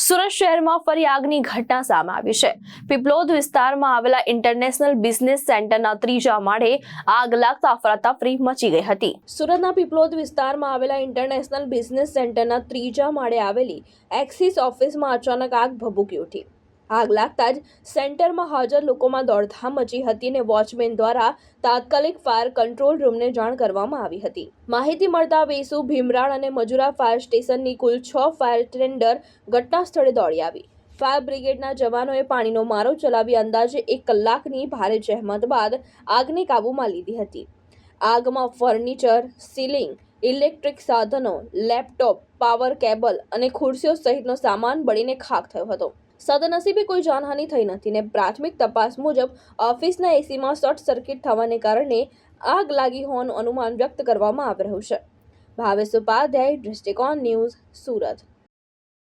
સુરત શહેરમાં ફરી આગની ઘટના સામે આવી છે। પીપલોદ વિસ્તારમાં આવેલા ઇન્ટરનેશનલ બિઝનેસ સેન્ટરના ત્રીજા માળે આગ લાગતા અફરાતફરી મચી ગઈ હતી। સુરતના પીપલોદ વિસ્તારમાં આવેલા ઇન્ટરનેશનલ બિઝનેસ સેન્ટરના ત્રીજા માળે આવેલી એક્સિસ ઓફિસમાં અચાનક આગ ભભૂકી ઉઠી। આગ લાગતા જ સેન્ટરમાં હાજર લોકોમાં દોડધામ મચી હતી અને વોચમેન દ્વારા તાત્કાલિક ફાયર કંટ્રોલ રૂમને જાણ કરવામાં આવી હતી। માહિતી મળતા વેસુ, ભીમરાળ અને મજુરા ફાયર સ્ટેશનની કુલ 6 ફાયર ટેન્ડર ઘટના સ્થળે દોડી આવી। ફાયર બ્રિગેડના જવાનોએ પાણીનો મારો ચલાવી અંદાજે 1 કલાકની ભારે જહેમત બાદ આગને કાબૂમાં લીધી હતી। આગમાં ફર્નિચર, સીલિંગ, ઇલેક્ટ્રિક સાધનો, લેપટોપ, પાવર કેબલ અને ખુરશીઓ સહિતનો સામાન બળીને ખાખ થયો હતો। સદનસીબે કોઈ જાનહાનિ થઈ નથી ને પ્રાથમિક તપાસ મુજબ ઓફિસના એસીમાં શોર્ટ સર્કિટ થવાને કારણે આગ લાગી હોવાનું અનુમાન વ્યક્ત કરવામાં આવી રહ્યું છે। ભાવેશ ઉપાધ્યાય, દૃષ્ટિકોણ ન્યૂઝ, સુરત।